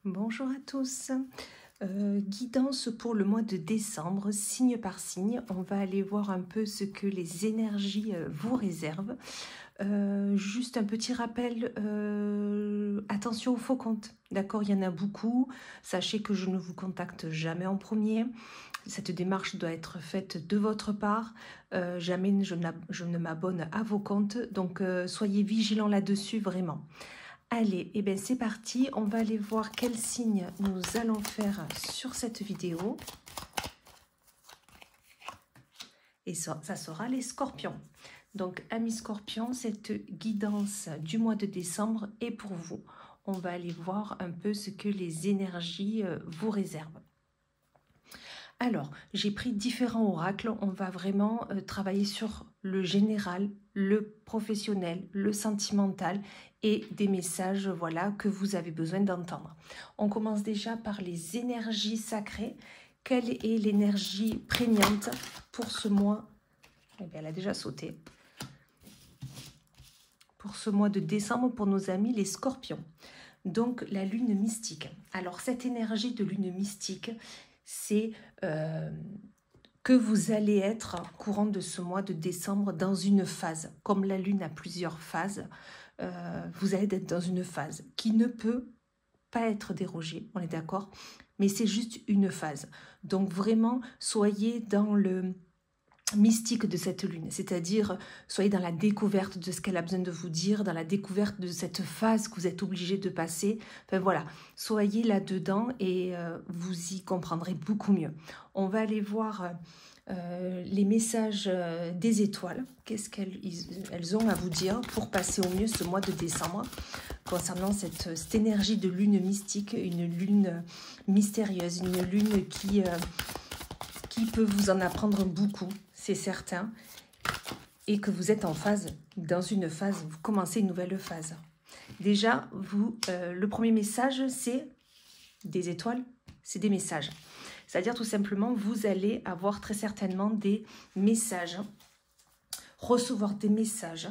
Bonjour à tous. Guidance pour le mois de décembre, signe par signe. On va aller voir un peu ce que les énergies vous réservent. Juste un petit rappel, attention aux faux comptes. D'accord, il y en a beaucoup. Sachez que je ne vous contacte jamais en premier. Cette démarche doit être faite de votre part. Jamais je ne m'abonne à vos comptes. Donc, soyez vigilants là-dessus, vraiment. Allez, et bien c'est parti, on va aller voir quel signe nous allons faire sur cette vidéo. Et ça sera les scorpions. Donc, amis scorpions, cette guidance du mois de décembre est pour vous. On va aller voir un peu ce que les énergies vous réservent. Alors, j'ai pris différents oracles. On va vraiment travailler sur le général, le professionnel, le sentimental et des messages voilà, que vous avez besoin d'entendre. On commence déjà par les énergies sacrées. Quelle est l'énergie prégnante pour ce mois? Eh bien, elle a déjà sauté. Pour ce mois de décembre, pour nos amis les scorpions. Donc, la lune mystique. Alors, cette énergie de lune mystique, c'est que vous allez être courant de ce mois de décembre dans une phase. Comme la lune a plusieurs phases, vous allez être dans une phase qui ne peut pas être dérogée, on est d'accord? Mais c'est juste une phase. Donc vraiment, soyez dans le mystique de cette lune, c'est-à-dire soyez dans la découverte de ce qu'elle a besoin de vous dire, dans la découverte de cette phase que vous êtes obligé de passer. Enfin voilà, soyez là-dedans et vous y comprendrez beaucoup mieux. On va aller voir les messages des étoiles, qu'est-ce qu'elles ont à vous dire pour passer au mieux ce mois de décembre concernant cette énergie de lune mystique, une lune mystérieuse, une lune qui peut vous en apprendre beaucoup, c'est certain, et que vous êtes en phase, dans une phase, vous commencez une nouvelle phase. Déjà, le premier message, c'est des étoiles, c'est des messages. C'est-à-dire tout simplement, vous allez avoir très certainement des messages, recevoir des messages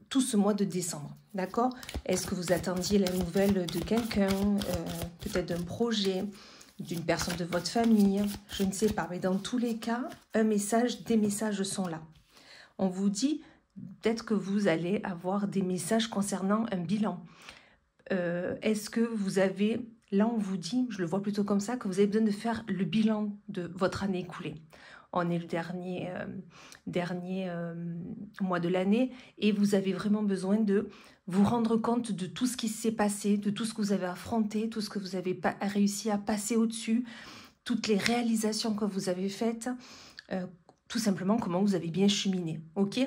tout ce mois de décembre. D'accord? Est-ce que vous attendiez la nouvelle de quelqu'un, peut-être d'un projet, d'une personne de votre famille, je ne sais pas, mais dans tous les cas, un message, des messages sont là. On vous dit peut-être que vous allez avoir des messages concernant un bilan. Est-ce que vous avez, là on vous dit, je le vois plutôt comme ça, que vous avez besoin de faire le bilan de votre année écoulée. On est le dernier mois de l'année et vous avez vraiment besoin de vous rendre compte de tout ce qui s'est passé, de tout ce que vous avez affronté, tout ce que vous avez réussi à passer au-dessus, toutes les réalisations que vous avez faites, tout simplement comment vous avez bien cheminé. Ok?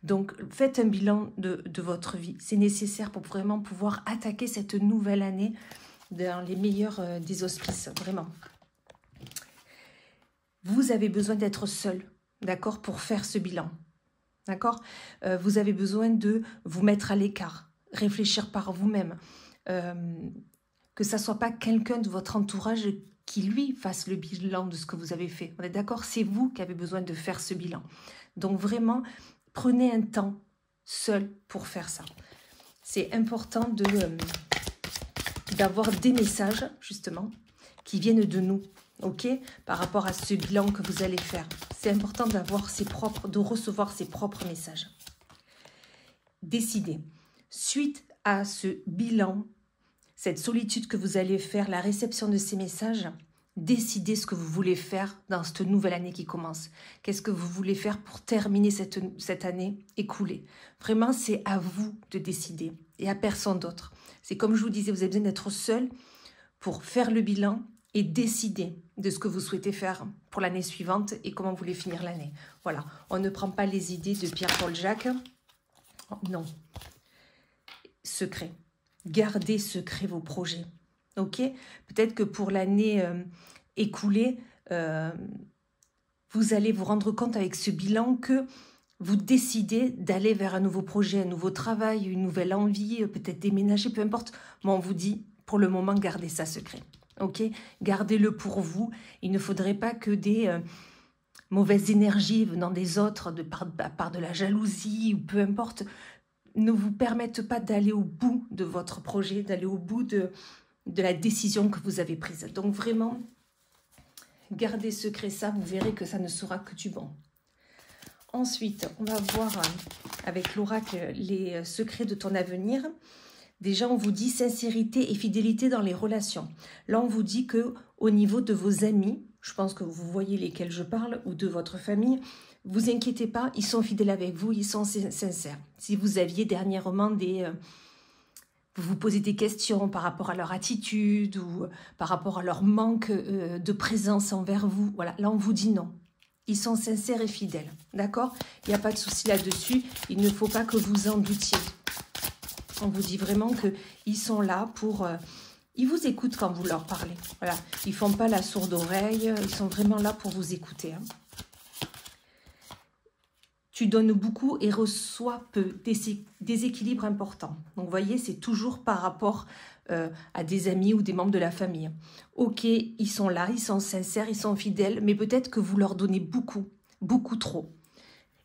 Donc, faites un bilan de votre vie. C'est nécessaire pour vraiment pouvoir attaquer cette nouvelle année dans les meilleurs des auspices, vraiment. Vous avez besoin d'être seul, d'accord, pour faire ce bilan, d'accord? Vous avez besoin de vous mettre à l'écart, réfléchir par vous-même, que ça ne soit pas quelqu'un de votre entourage qui, lui, fasse le bilan de ce que vous avez fait. On est d'accord? C'est vous qui avez besoin de faire ce bilan. Donc vraiment, prenez un temps seul pour faire ça. C'est important d'avoir des messages, justement, qui viennent de nous. Ok, par rapport à ce bilan que vous allez faire. C'est important de recevoir ses propres messages. Décidez. Suite à ce bilan, cette solitude que vous allez faire, la réception de ces messages, décidez ce que vous voulez faire dans cette nouvelle année qui commence. Qu'est-ce que vous voulez faire pour terminer cette année écoulée? Vraiment, c'est à vous de décider et à personne d'autre. C'est comme je vous disais, vous avez besoin d'être seul pour faire le bilan et décider de ce que vous souhaitez faire pour l'année suivante et comment vous voulez finir l'année. Voilà, on ne prend pas les idées de Pierre-Paul Jacques. Non. Secret. Gardez secret vos projets. Ok? Peut-être que pour l'année écoulée, vous allez vous rendre compte avec ce bilan que vous décidez d'aller vers un nouveau projet, un nouveau travail, une nouvelle envie, peut-être déménager, peu importe. Mais on vous dit, pour le moment, gardez ça secret. Ok, gardez-le pour vous. Il ne faudrait pas que des mauvaises énergies venant des autres, par de la jalousie ou peu importe, ne vous permettent pas d'aller au bout de votre projet, d'aller au bout de de la décision que vous avez prise. Donc vraiment, gardez secret ça, vous verrez que ça ne sera que du bon. Ensuite, on va voir avec l'oracle les secrets de ton avenir. Déjà, on vous dit sincérité et fidélité dans les relations. Là, on vous dit que au niveau de vos amis, je pense que vous voyez lesquels je parle, ou de votre famille, vous inquiétez pas, ils sont fidèles avec vous, ils sont sincères. Si vous aviez dernièrement vous vous posez des questions par rapport à leur attitude ou par rapport à leur manque de présence envers vous, voilà, là, on vous dit non. Ils sont sincères et fidèles, d'accord? Il n'y a pas de souci là-dessus, il ne faut pas que vous en doutiez. On vous dit vraiment qu'ils sont là pour... ils vous écoutent quand vous leur parlez. Voilà. Ils ne font pas la sourde oreille. Ils sont vraiment là pour vous écouter. Hein. Tu donnes beaucoup et reçois peu. Déséquilibre important. Donc, vous voyez, c'est toujours par rapport à des amis ou des membres de la famille. Ok, ils sont là, ils sont sincères, ils sont fidèles, mais peut-être que vous leur donnez beaucoup, beaucoup trop.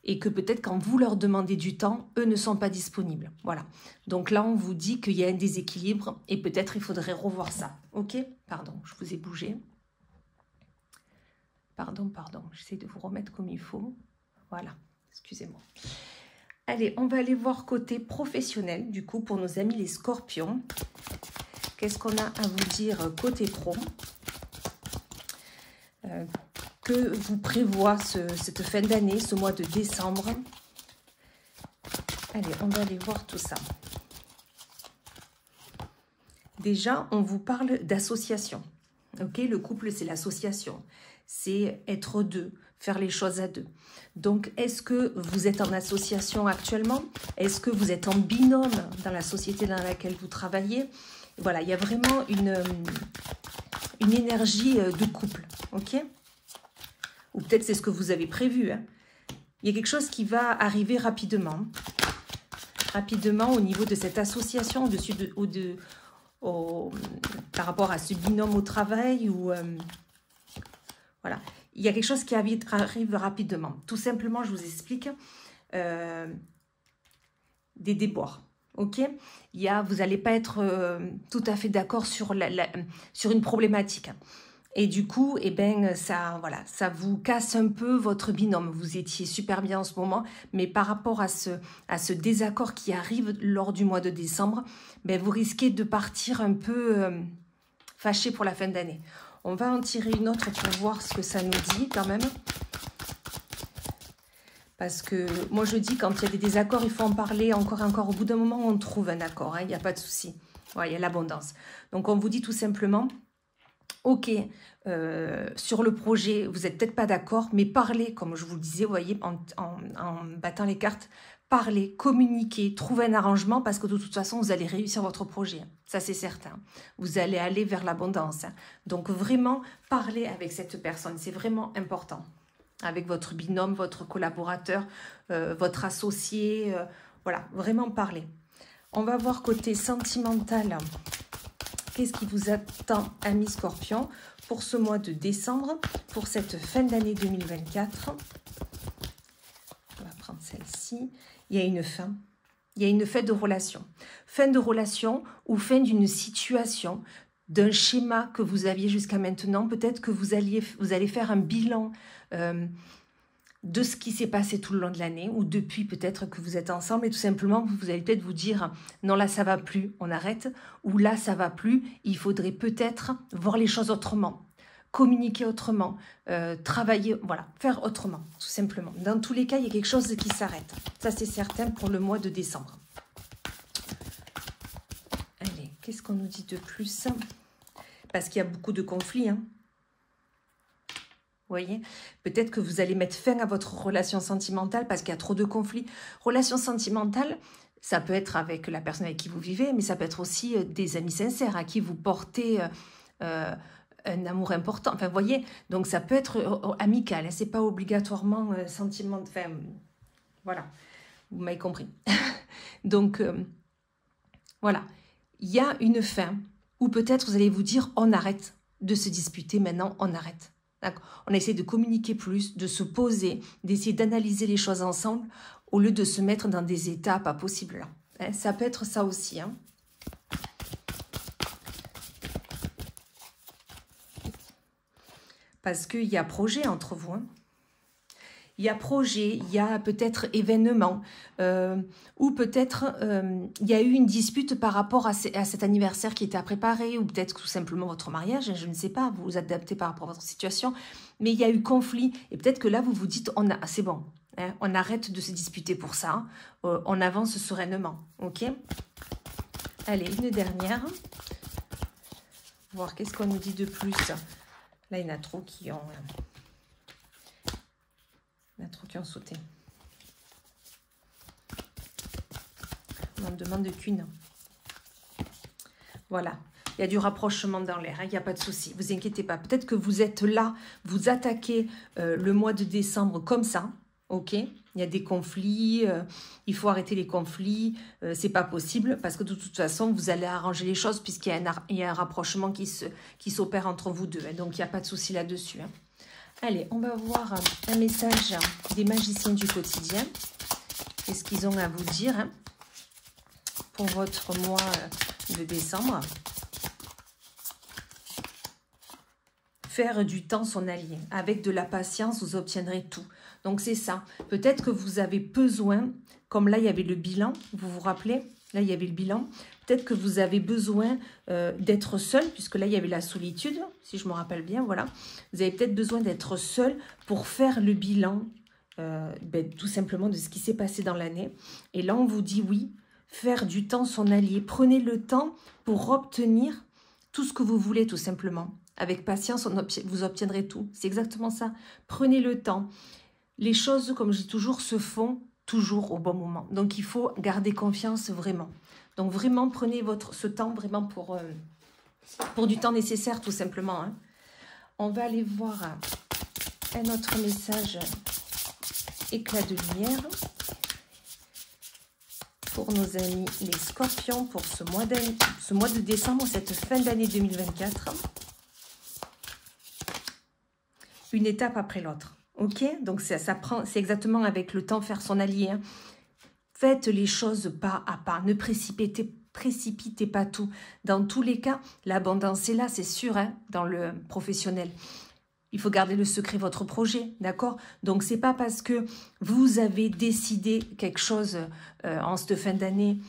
Et que peut-être quand vous leur demandez du temps, eux ne sont pas disponibles. Voilà. Donc là, on vous dit qu'il y a un déséquilibre et peut-être il faudrait revoir ça. Ok? Pardon, je vous ai bougé. Pardon. J'essaie de vous remettre comme il faut. Voilà, excusez-moi. Allez, on va aller voir côté professionnel, du coup, pour nos amis les scorpions. Qu'est-ce qu'on a à vous dire côté pro? Que vous prévoit cette fin d'année, ce mois de décembre. Allez, on va aller voir tout ça. Déjà, on vous parle d'association. Ok, le couple, c'est l'association. C'est être deux, faire les choses à deux. Donc, est-ce que vous êtes en association actuellement? Est-ce que vous êtes en binôme dans la société dans laquelle vous travaillez? Voilà, il y a vraiment une énergie de couple. Ok? Ou peut-être c'est ce que vous avez prévu. Hein. Il y a quelque chose qui va arriver rapidement. Rapidement au niveau de cette association, par rapport à ce binôme au travail. Voilà. Il y a quelque chose qui arrive rapidement. Tout simplement, je vous explique. Des déboires. Ok, vous n'allez pas être tout à fait d'accord sur une problématique. Et du coup, eh ben, ça vous casse un peu votre binôme. Vous étiez super bien en ce moment, mais par rapport à ce désaccord qui arrive lors du mois de décembre, ben, vous risquez de partir un peu fâché pour la fin d'année. On va en tirer une autre pour voir ce que ça nous dit quand même. Parce que moi, je dis, quand il y a des désaccords, il faut en parler encore. Au bout d'un moment, on trouve un accord. Il n'y a pas de souci. Ouais, il y a l'abondance. Donc, on vous dit tout simplement... Ok, sur le projet, vous n'êtes peut-être pas d'accord, mais parlez, comme je vous le disais, vous voyez, en battant les cartes, parlez, communiquez, trouvez un arrangement, parce que de toute façon, vous allez réussir votre projet. Ça, c'est certain. Vous allez aller vers l'abondance. Donc, vraiment, parlez avec cette personne. C'est vraiment important. Avec votre binôme, votre collaborateur, votre associé. Voilà, vraiment parlez. On va voir côté sentimental. Qu'est-ce qui vous attend, amis Scorpions, pour ce mois de décembre, pour cette fin d'année 2024? On va prendre celle-ci. Il y a une fin. Il y a une fin de relation. Fin de relation ou fin d'une situation, d'un schéma que vous aviez jusqu'à maintenant. Peut-être que vous allez faire un bilan de ce qui s'est passé tout le long de l'année, ou depuis peut-être que vous êtes ensemble, et tout simplement, vous allez peut-être vous dire, non, là, ça va plus, on arrête, ou là, ça va plus, il faudrait peut-être voir les choses autrement, communiquer autrement, travailler, voilà, faire autrement, tout simplement. Dans tous les cas, il y a quelque chose qui s'arrête. Ça, c'est certain pour le mois de décembre. Allez, qu'est-ce qu'on nous dit de plus? Parce qu'il y a beaucoup de conflits, hein. Vous voyez, peut-être que vous allez mettre fin à votre relation sentimentale parce qu'il y a trop de conflits. Relation sentimentale, ça peut être avec la personne avec qui vous vivez, mais ça peut être aussi des amis sincères à qui vous portez un amour important. Enfin, vous voyez, donc ça peut être amical, hein, c'est pas obligatoirement sentimental. Enfin, voilà, vous m'avez compris. Donc, voilà, il y a une fin où peut-être vous allez vous dire, on arrête de se disputer maintenant, on arrête. On essaie de communiquer plus, de se poser, d'essayer d'analyser les choses ensemble au lieu de se mettre dans des états pas possibles. Hein, ça peut être ça aussi. Hein. parce qu'il y a projet entre vous. Hein. Il y a projet, il y a peut-être événement, ou peut-être il y a eu une dispute par rapport à cet anniversaire qui était à préparer, ou peut-être tout simplement votre mariage, je ne sais pas, vous vous adaptez par rapport à votre situation, mais il y a eu conflit, et peut-être que là vous vous dites, c'est bon, hein, on arrête de se disputer pour ça, on avance sereinement, ok? Allez, une dernière, voir qu'est-ce qu'on nous dit de plus. Là, il y en a trop qui ont... Il y en a trop qui ont sauté. On me demande qu'une. Voilà. Il y a du rapprochement dans l'air. Hein, il n'y a pas de souci. Vous inquiétez pas. Peut-être que vous êtes là, vous attaquez le mois de décembre comme ça. Ok, il y a des conflits, il faut arrêter les conflits, c'est pas possible parce que de toute façon vous allez arranger les choses puisqu'il y a un rapprochement qui s'opère entre vous deux, hein, donc il n'y a pas de souci là-dessus. Hein. Allez, on va voir un message des magiciens du quotidien. Qu'est-ce qu'ils ont à vous dire hein, pour votre mois de décembre? Faire du temps son allié. Avec de la patience, vous obtiendrez tout. Donc, c'est ça. Peut-être que vous avez besoin, comme là, il y avait le bilan, vous vous rappelez? Là, il y avait le bilan. Peut-être que vous avez besoin d'être seul, puisque là, il y avait la solitude, si je me rappelle bien, voilà. Vous avez peut-être besoin d'être seul pour faire le bilan, tout simplement, de ce qui s'est passé dans l'année. Et là, on vous dit oui, faire du temps son allié. Prenez le temps pour obtenir tout ce que vous voulez, tout simplement. Avec patience, vous obtiendrez tout. C'est exactement ça. Prenez le temps. Les choses, comme je dis toujours, se font toujours au bon moment. Donc, il faut garder confiance vraiment. Donc, vraiment, prenez ce temps vraiment pour du temps nécessaire, tout simplement. Hein. On va aller voir un autre message éclat de lumière pour nos amis les scorpions pour ce mois de décembre, cette fin d'année 2024. Une étape après l'autre. Ok, donc c'est exactement avec le temps faire son allié. Hein. Faites les choses pas à pas. Ne précipitez pas tout. Dans tous les cas, l'abondance est là, c'est sûr, hein, dans le professionnel. Il faut garder le secret de votre projet, d'accord? Donc, c'est pas parce que vous avez décidé quelque chose en cette fin d'année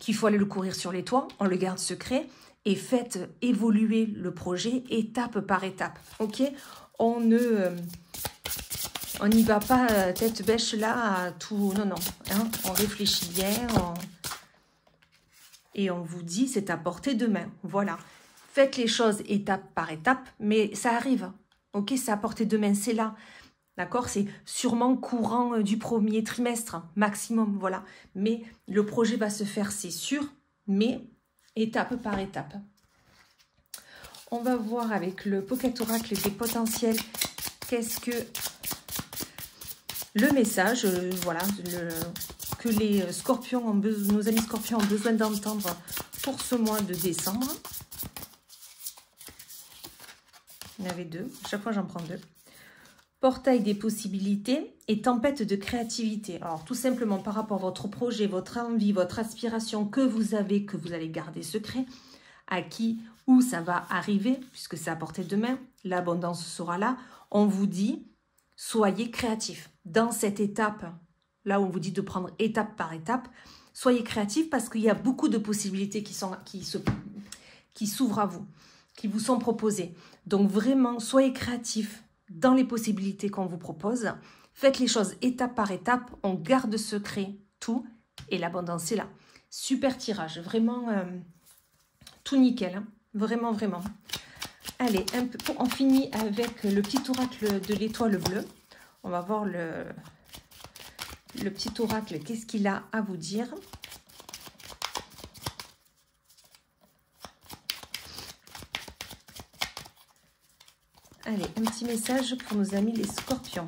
qu'il faut aller le courir sur les toits. On le garde secret et faites évoluer le projet étape par étape, ok? On n'y va pas tête bêche là à tout. Non, non. Hein, on réfléchit bien. Et on vous dit, c'est à portée de main. Voilà. Faites les choses étape par étape, mais ça arrive. Ok, c'est à portée de main, c'est là. D'accord? C'est sûrement courant du premier trimestre, maximum. Voilà. Mais le projet va se faire, c'est sûr, mais étape par étape. On va voir avec le Pocket Oracle des potentiels. Qu'est-ce que le message, voilà, que les scorpions nos amis scorpions ont besoin d'entendre pour ce mois de décembre. Il y en avait deux, à chaque fois j'en prends deux. Portail des possibilités et tempête de créativité. Alors tout simplement par rapport à votre projet, votre envie, votre aspiration que vous allez garder secret, à qui, où ça va arriver, puisque c'est à portée de main, l'abondance sera là. On vous dit, soyez créatifs. Dans cette étape, là où on vous dit de prendre étape par étape, soyez créatifs parce qu'il y a beaucoup de possibilités qui s'ouvrent à vous, qui vous sont proposées. Donc vraiment, soyez créatifs dans les possibilités qu'on vous propose. Faites les choses étape par étape, on garde secret tout et l'abondance est là. Super tirage, vraiment tout nickel, hein. Vraiment, vraiment. Allez, on finit avec le petit oracle de l'étoile bleue. On va voir le petit oracle, qu'est-ce qu'il a à vous dire. Allez, un petit message pour nos amis les scorpions.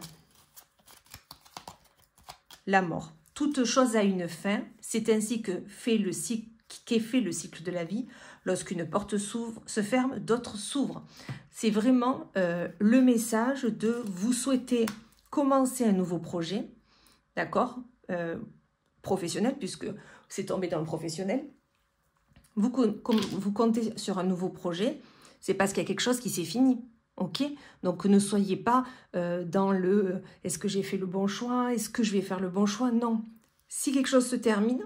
La mort. Toute chose a une fin. C'est ainsi qu'est fait le cycle de la vie. Lorsqu'une porte se ferme, d'autres s'ouvrent. C'est vraiment le message de vous souhaiter commencer un nouveau projet, d'accord, professionnel, puisque c'est tombé dans le professionnel. Vous comptez sur un nouveau projet, c'est parce qu'il y a quelque chose qui s'est fini. Ok? Donc ne soyez pas dans le est-ce que j'ai fait le bon choix? Est-ce que je vais faire le bon choix? Non. Si quelque chose se termine,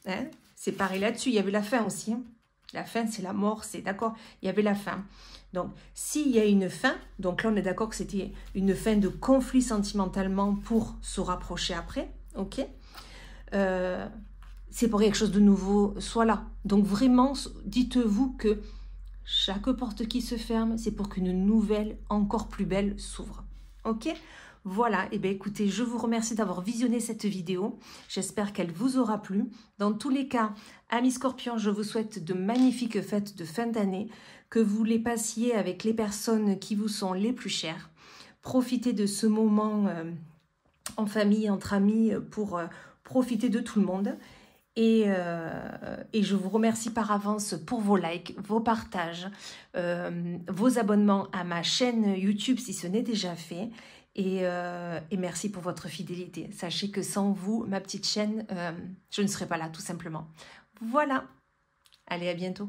hein, c'est pareil là-dessus. Il y avait la fin aussi. Hein. La fin, c'est la mort, c'est d'accord. Il y avait la fin. Donc, s'il y a une fin, donc là, on est d'accord que c'était une fin de conflit sentimentalement pour se rapprocher après. Ok? C'est pour quelque chose de nouveau, soit là. Donc, vraiment, dites-vous que chaque porte qui se ferme, c'est pour qu'une nouvelle, encore plus belle, s'ouvre. Ok? Voilà, et bien écoutez, je vous remercie d'avoir visionné cette vidéo. J'espère qu'elle vous aura plu. Dans tous les cas, amis Scorpions, je vous souhaite de magnifiques fêtes de fin d'année, que vous les passiez avec les personnes qui vous sont les plus chères. Profitez de ce moment en famille, entre amis, pour profiter de tout le monde. Et je vous remercie par avance pour vos likes, vos partages, vos abonnements à ma chaîne YouTube si ce n'est déjà fait. Et merci pour votre fidélité. Sachez que sans vous, ma petite chaîne, je ne serais pas là tout simplement. Voilà. Allez, à bientôt.